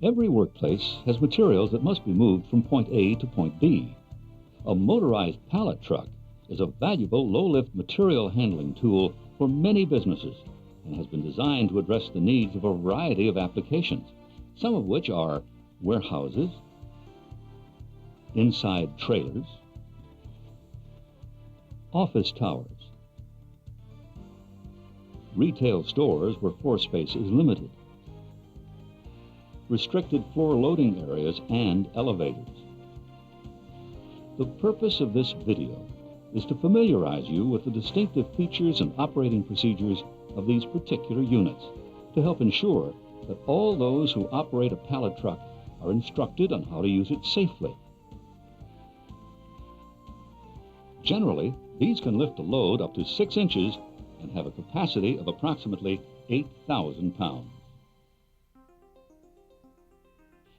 Every workplace has materials that must be moved from point A to point B. A motorized pallet truck is a valuable low-lift material handling tool for many businesses and has been designed to address the needs of a variety of applications, some of which are warehouses, inside trailers, office towers, retail stores where floor space is limited, restricted floor loading areas, and elevators. The purpose of this video is to familiarize you with the distinctive features and operating procedures of these particular units to help ensure that all those who operate a pallet truck are instructed on how to use it safely. Generally, these can lift a load up to 6 inches and have a capacity of approximately 8,000 pounds.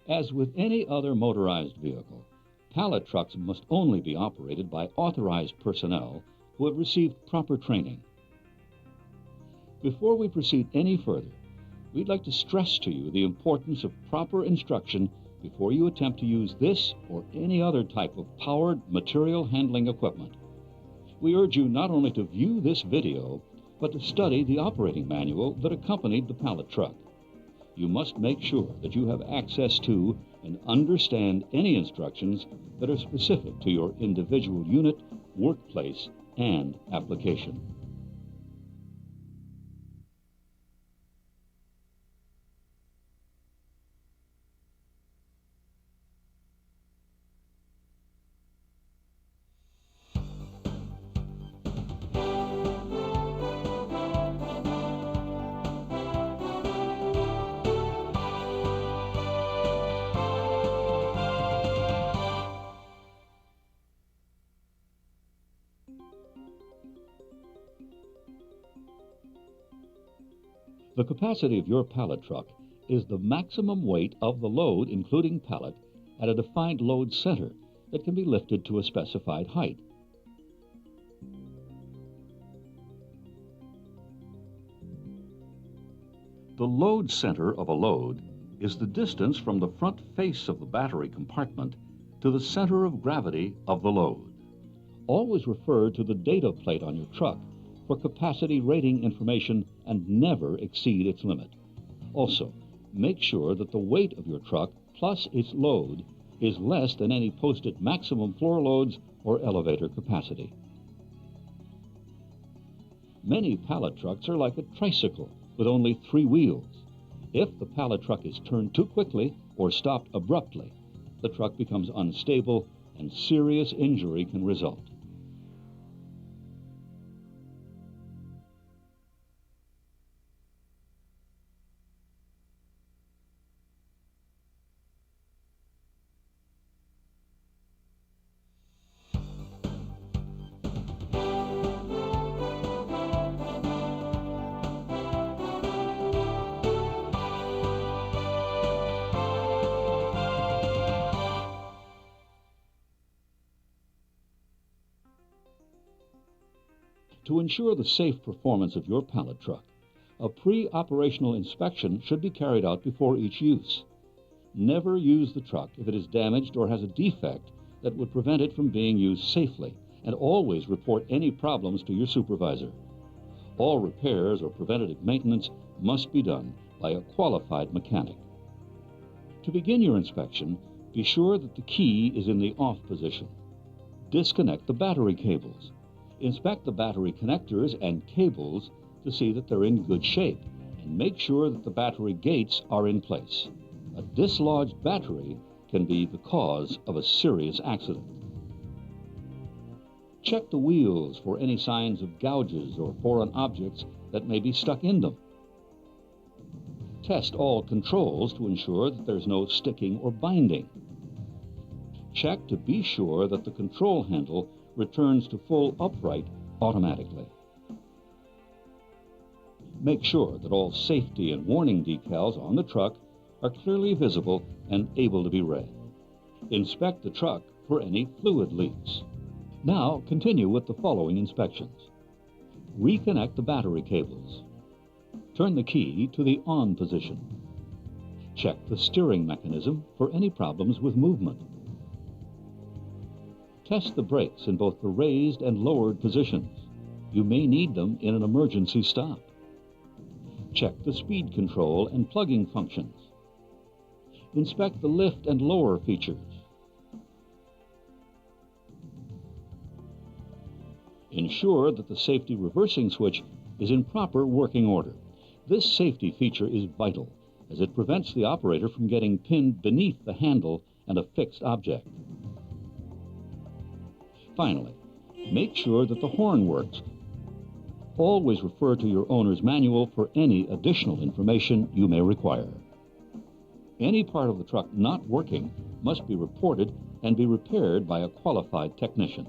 As with any other motorized vehicle, pallet trucks must only be operated by authorized personnel who have received proper training. Before we proceed any further, we'd like to stress to you the importance of proper instruction before you attempt to use this or any other type of powered material handling equipment. We urge you not only to view this video, but to study the operating manual that accompanied the pallet truck. You must make sure that you have access to and understand any instructions that are specific to your individual unit, workplace, and application. The capacity of your pallet truck is the maximum weight of the load, including pallet, at a defined load center that can be lifted to a specified height. The load center of a load is the distance from the front face of the battery compartment to the center of gravity of the load. Always refer to the data plate on your truck for capacity rating information and never exceed its limit. Also, make sure that the weight of your truck plus its load is less than any posted maximum floor loads or elevator capacity. Many pallet trucks are like a tricycle with only 3 wheels. If the pallet truck is turned too quickly or stopped abruptly, the truck becomes unstable and serious injury can result. To ensure the safe performance of your pallet truck, a pre-operational inspection should be carried out before each use. Never use the truck if it is damaged or has a defect that would prevent it from being used safely, and always report any problems to your supervisor. All repairs or preventative maintenance must be done by a qualified mechanic. To begin your inspection, be sure that the key is in the off position. Disconnect the battery cables. Inspect the battery connectors and cables to see that they're in good shape, and make sure that the battery gates are in place. A dislodged battery can be the cause of a serious accident. Check the wheels for any signs of gouges or foreign objects that may be stuck in them. Test all controls to ensure that there's no sticking or binding. Check to be sure that the control handle returns to full upright automatically. Make sure that all safety and warning decals on the truck are clearly visible and able to be read. Inspect the truck for any fluid leaks. Now continue with the following inspections. Reconnect the battery cables. Turn the key to the on position. Check the steering mechanism for any problems with movement. Test the brakes in both the raised and lowered positions. You may need them in an emergency stop. Check the speed control and plugging functions. Inspect the lift and lower features. Ensure that the safety reversing switch is in proper working order. This safety feature is vital, as it prevents the operator from getting pinned beneath the handle and a fixed object. Finally, make sure that the horn works. Always refer to your owner's manual for any additional information you may require. Any part of the truck not working must be reported and be repaired by a qualified technician.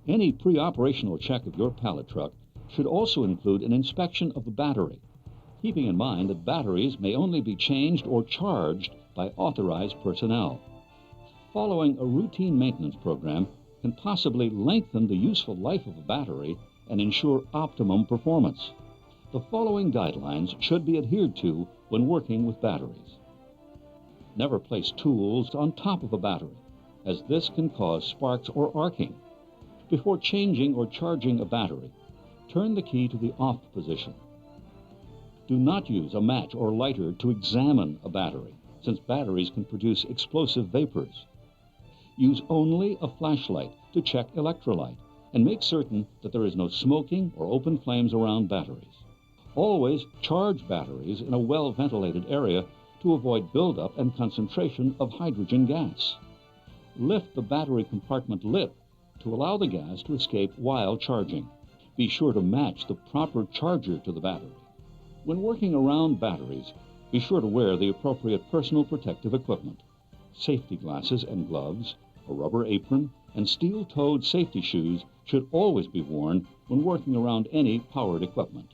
Any pre-operational check of your pallet truck should also include an inspection of the battery, keeping in mind that batteries may only be changed or charged by authorized personnel. Following a routine maintenance program can possibly lengthen the useful life of a battery and ensure optimum performance. The following guidelines should be adhered to when working with batteries. Never place tools on top of a battery, as this can cause sparks or arcing. Before changing or charging a battery, turn the key to the off position. Do not use a match or lighter to examine a battery, since batteries can produce explosive vapors. Use only a flashlight to check electrolyte and make certain that there is no smoking or open flames around batteries. Always charge batteries in a well-ventilated area to avoid buildup and concentration of hydrogen gas. Lift the battery compartment lid to allow the gas to escape while charging. Be sure to match the proper charger to the battery. When working around batteries, be sure to wear the appropriate personal protective equipment. Safety glasses and gloves, a rubber apron, and steel-toed safety shoes should always be worn when working around any powered equipment.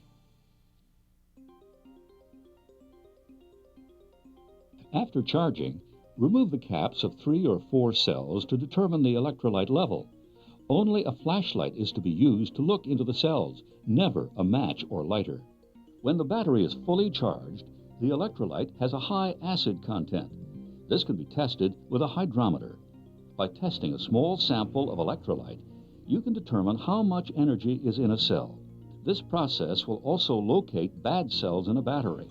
After charging, remove the caps of 3 or 4 cells to determine the electrolyte level. Only a flashlight is to be used to look into the cells, never a match or lighter. When the battery is fully charged, the electrolyte has a high acid content. This can be tested with a hydrometer. By testing a small sample of electrolyte, you can determine how much energy is in a cell. This process will also locate bad cells in a battery.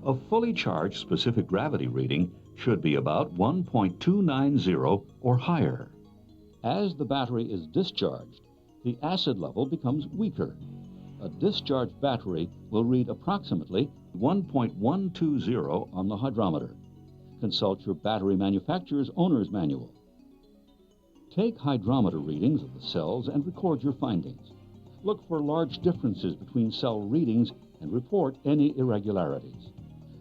A fully charged specific gravity reading should be about 1.290 or higher. As the battery is discharged, the acid level becomes weaker. A discharged battery will read approximately 1.120 on the hydrometer. Consult your battery manufacturer's owner's manual. Take hydrometer readings of the cells and record your findings. Look for large differences between cell readings and report any irregularities.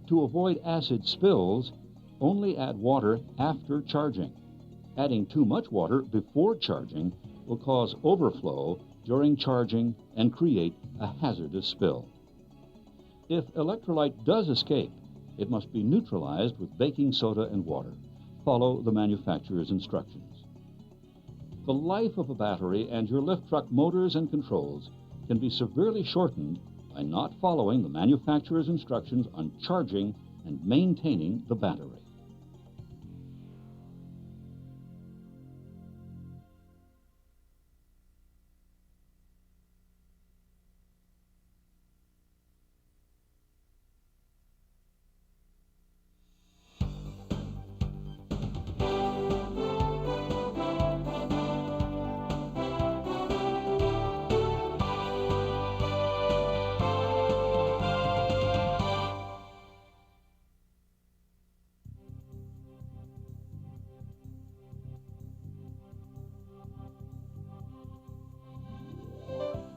To avoid acid spills, only add water after charging. Adding too much water before charging will cause overflow during charging and create a hazardous spill. If electrolyte does escape, it must be neutralized with baking soda and water. Follow the manufacturer's instructions. The life of a battery and your lift truck motors and controls can be severely shortened by not following the manufacturer's instructions on charging and maintaining the battery.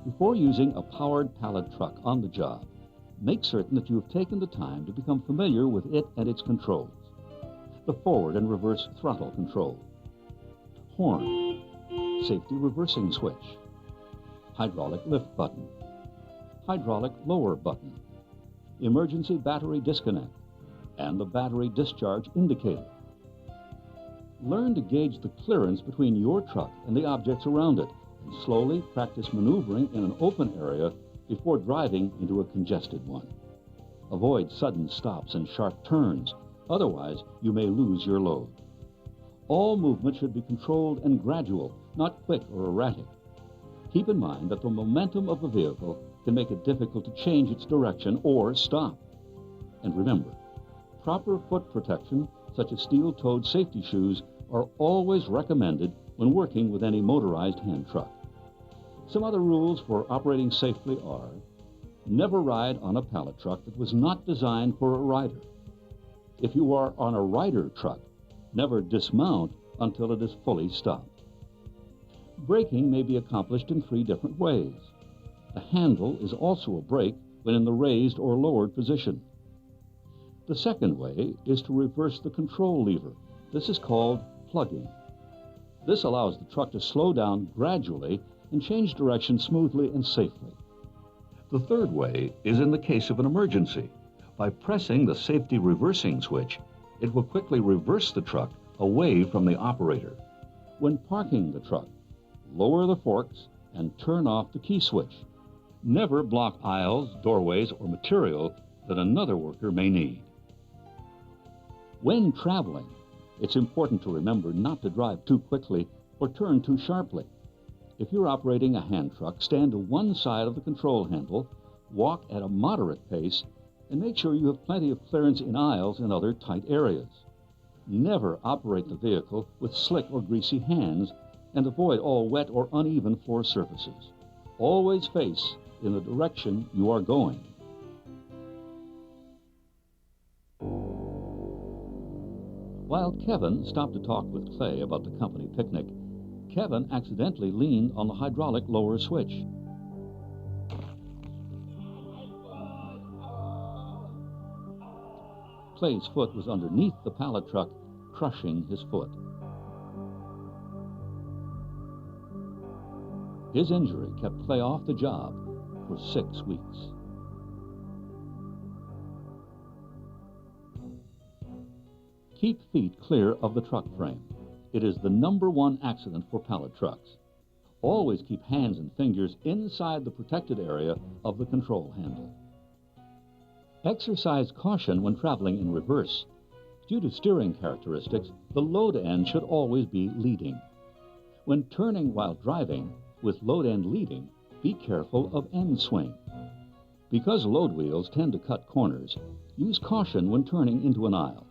Before using a powered pallet truck on the job, make certain that you have taken the time to become familiar with it and its controls. The forward and reverse throttle control, horn, safety reversing switch, hydraulic lift button, hydraulic lower button, emergency battery disconnect, and the battery discharge indicator. Learn to gauge the clearance between your truck and the objects around it, and slowly practice maneuvering in an open area before driving into a congested one. Avoid sudden stops and sharp turns, otherwise you may lose your load. All movement should be controlled and gradual, not quick or erratic. Keep in mind that the momentum of the vehicle can make it difficult to change its direction or stop. And remember, proper foot protection, such as steel-toed safety shoes, are always recommended when working with any motorized hand truck. Some other rules for operating safely are: never ride on a pallet truck that was not designed for a rider. If you are on a rider truck, never dismount until it is fully stopped. Braking may be accomplished in 3 different ways. The handle is also a brake when in the raised or lowered position. The second way is to reverse the control lever. This is called plugging. This allows the truck to slow down gradually and change direction smoothly and safely. The third way is in the case of an emergency. By pressing the safety reversing switch, it will quickly reverse the truck away from the operator. When parking the truck, lower the forks and turn off the key switch. Never block aisles, doorways, or material that another worker may need. When traveling, it's important to remember not to drive too quickly or turn too sharply. If you're operating a hand truck, stand to one side of the control handle, walk at a moderate pace, and make sure you have plenty of clearance in aisles and other tight areas. Never operate the vehicle with slick or greasy hands, and avoid all wet or uneven floor surfaces. Always face in the direction you are going. While Kevin stopped to talk with Clay about the company picnic, Kevin accidentally leaned on the hydraulic lower switch. Clay's foot was underneath the pallet truck, crushing his foot. His injury kept Clay off the job for 6 weeks. Keep feet clear of the truck frame. It is the #1 accident for pallet trucks. Always keep hands and fingers inside the protected area of the control handle. Exercise caution when traveling in reverse. Due to steering characteristics, the load end should always be leading. When turning while driving, with load end leading, be careful of end swing. Because load wheels tend to cut corners, use caution when turning into an aisle.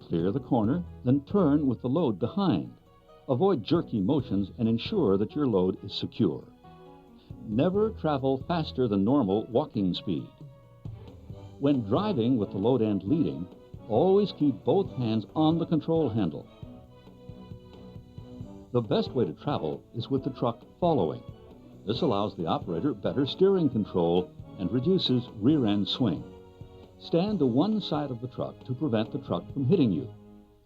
Clear the corner, then turn with the load behind. Avoid jerky motions and ensure that your load is secure. Never travel faster than normal walking speed. When driving with the load end leading, always keep both hands on the control handle. The best way to travel is with the truck following. This allows the operator better steering control and reduces rear end swing. Stand to one side of the truck to prevent the truck from hitting you.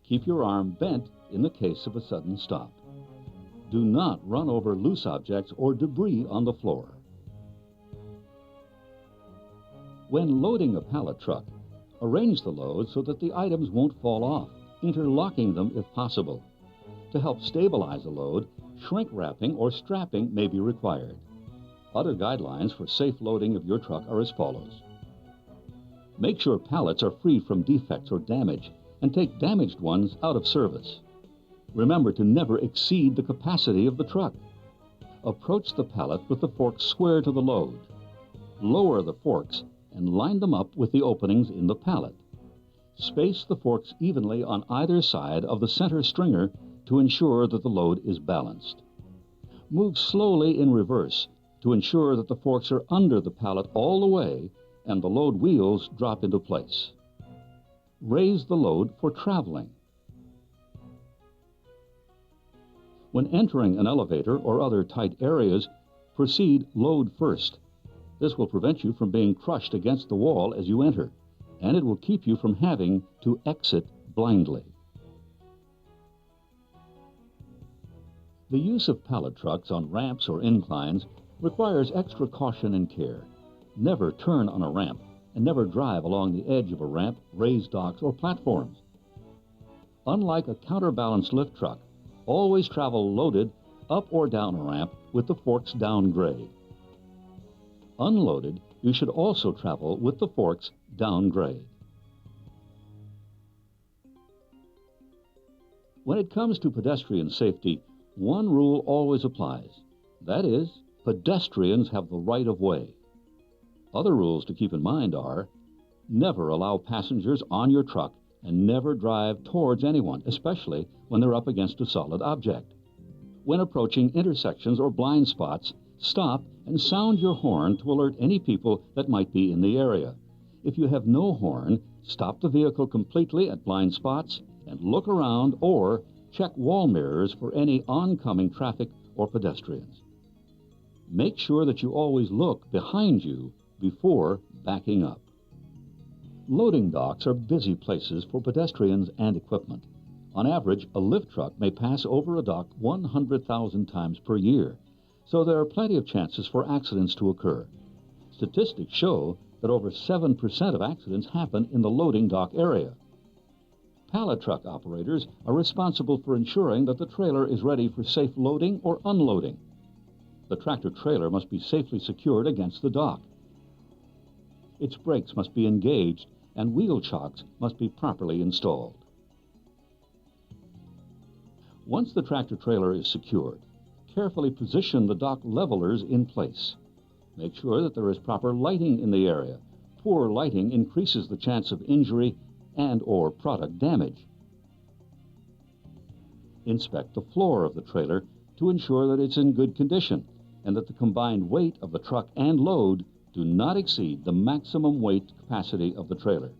Keep your arm bent in the case of a sudden stop. Do not run over loose objects or debris on the floor. When loading a pallet truck, arrange the load so that the items won't fall off, interlocking them if possible. To help stabilize a load, shrink wrapping or strapping may be required. Other guidelines for safe loading of your truck are as follows. Make sure pallets are free from defects or damage, and take damaged ones out of service. Remember to never exceed the capacity of the truck. Approach the pallet with the forks square to the load. Lower the forks and line them up with the openings in the pallet. Space the forks evenly on either side of the center stringer to ensure that the load is balanced. Move slowly in reverse to ensure that the forks are under the pallet all the way and the load wheels drop into place. Raise the load for traveling. When entering an elevator or other tight areas, proceed load first. This will prevent you from being crushed against the wall as you enter, and it will keep you from having to exit blindly. The use of pallet trucks on ramps or inclines requires extra caution and care. Never turn on a ramp, and never drive along the edge of a ramp, raised docks, or platforms. Unlike a counterbalanced lift truck, always travel loaded up or down a ramp with the forks down grade. Unloaded, you should also travel with the forks down grade. When it comes to pedestrian safety, one rule always applies. That is, pedestrians have the right of way. Other rules to keep in mind are: never allow passengers on your truck and never drive towards anyone, especially when they're up against a solid object. When approaching intersections or blind spots, stop and sound your horn to alert any people that might be in the area. If you have no horn, stop the vehicle completely at blind spots and look around or check wall mirrors for any oncoming traffic or pedestrians. Make sure that you always look behind you before backing up. Loading docks are busy places for pedestrians and equipment. On average, a lift truck may pass over a dock 100,000 times per year, so there are plenty of chances for accidents to occur. Statistics show that over 7% of accidents happen in the loading dock area. Pallet truck operators are responsible for ensuring that the trailer is ready for safe loading or unloading. The tractor-trailer must be safely secured against the dock. Its brakes must be engaged and wheel chocks must be properly installed. Once the tractor-trailer is secured, carefully position the dock levelers in place. Make sure that there is proper lighting in the area. Poor lighting increases the chance of injury and/or product damage. Inspect the floor of the trailer to ensure that it's in good condition and that the combined weight of the truck and load do not exceed the maximum weight capacity of the trailer.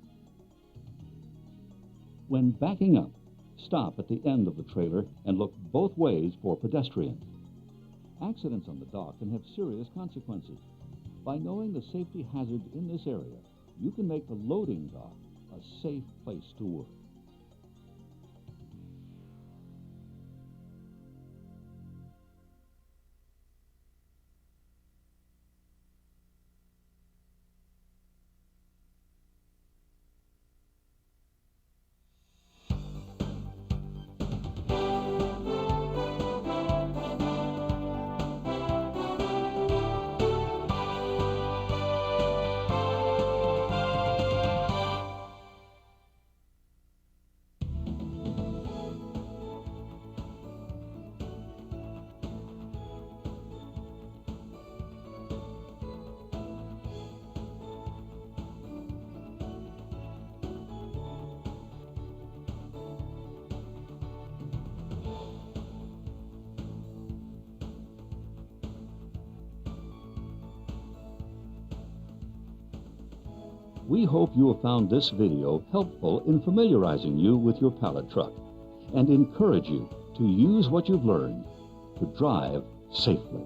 When backing up, stop at the end of the trailer and look both ways for pedestrians. Accidents on the dock can have serious consequences. By knowing the safety hazards in this area, you can make the loading dock a safe place to work. We hope you have found this video helpful in familiarizing you with your pallet truck and encourage you to use what you've learned to drive safely.